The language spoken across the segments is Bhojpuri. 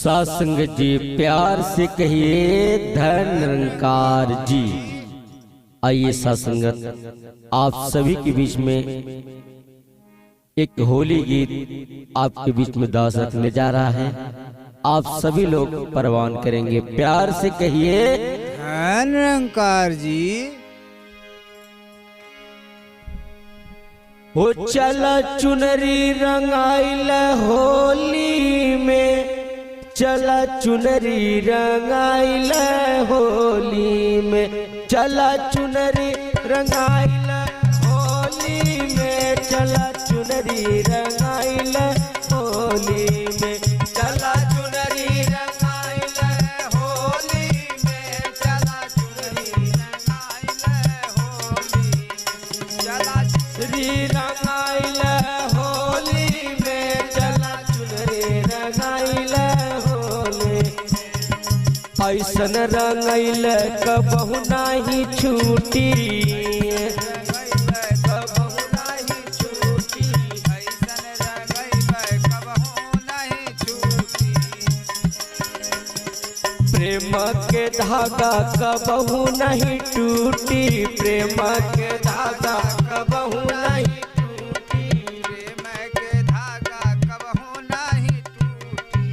सत्संग जी प्यार से कहिए धन निरंकार जी। आइए सत्संगत आप सभी के बीच में एक होली गीत आपके बीच में दास रखने जा रहा है। आप सभी लोग परवान करेंगे, प्यार से कहिए धन निरंकार जी। हो चला चुनरी रंगाइल होली में, चला चुनरी रंगाइल होली में, चला चुनरी रंगाइल होली में, चला चुनरी रंगाइल होली में, चला चुनरी रंगाइल होली में, चला चुनरी रंगाइल होली में, चला चुनरी रंगाइल होली में, चला चुनरी रंगाइल होली। ऐसन रंगाइल कबहू नाही छूटी, कबहू नाही छूटी, ऐसन रंगाइल कबहू नहीं छूटी। प्रेम के धागा कबहू नहीं टूटी, प्रेम के धागा कबहू नहीं टूटी, प्रेम के धागा कबहू नहीं टूटी।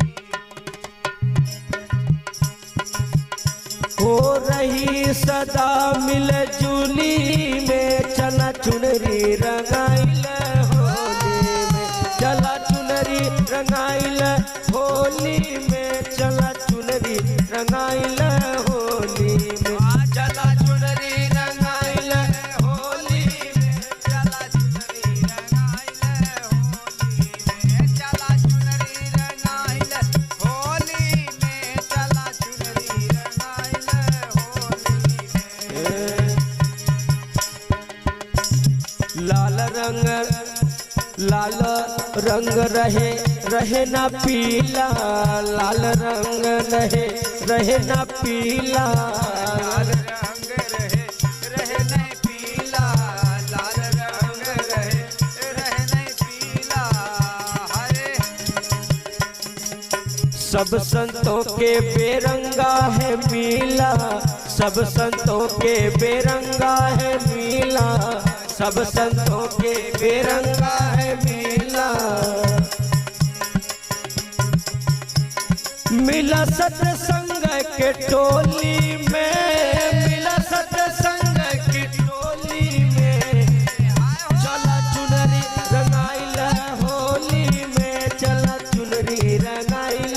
हो रही सदा मिल जुली में, चला चुनरी रंगाइल होली में, चला चुनरी रंगाइल होली में, चला चुनरी रंगाइल होली में, चला चुनरी रंगाइल होली में, चला चुनरी रंगाइल होली में, चला चुनरी रंगाइल होली में, चला चुनरी रंगाइल होली में। लाल रंग रहे रहे ना पीला, लाल रंग रहे ना पीला, लाल रंग रहे नहीं पीला, लाल रंग रहे नहीं पीला। हरे सब संतों के बेरंगा है मीला, सब संतों के बेरंगा है मीला, सब संतों के बेरंगा है मीला। मिला सत्संग के टोली में, मिला सत्संग की टोली में, चला चुनरी रंगाइल होली में, चला चुनरी रंगाइल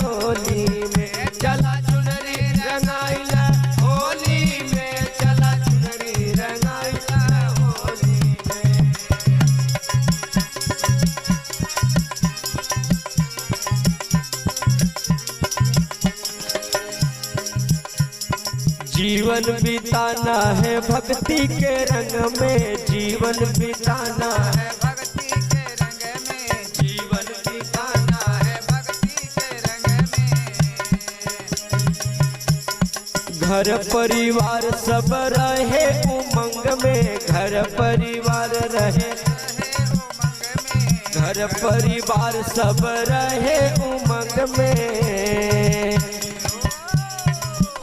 होली में, चला चुनरी रंगाइल होली में, चला चुनरी रंगाइल होली में। जीवन बिताना है भक्ति के रंग में, जीवन बिताना है भक्ति के रंग में, जीवन बिताना है। भक्ति के रंग में। घर परिवार सब रहे उमंग में, घर परिवार रहे, घर परिवार सब रहे उमंग में।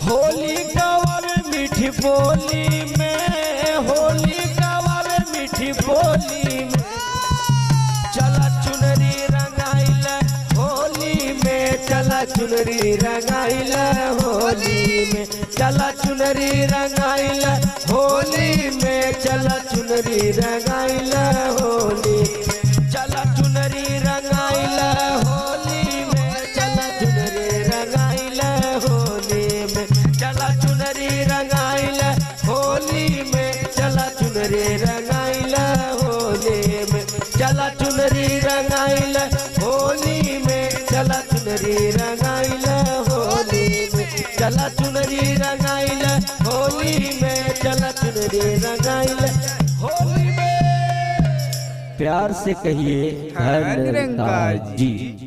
होली गवर मीठी बोली में, होली गवर मीठी बोली में, चला चुनरी रंगाइल होली में, चला चुनरी रंगाइल होली में, चला चुनरी रंगाइल होली में, चला चुनरी रंगाइल होली, चला चुनरी रंगाइल होली में, चला चुनरी रंगाइल होली में, चला चुनरी रंगाइल होली में, चला चुनरी रंगाइल होली में, चला चुनरी रंगाइल होली में, चला चुनरी रंगाइल होली में, चला चुनरी रंगाइल होली में, चला चुनरी रंगाइल होली में। प्यार से कहिए धन निरंकार जी।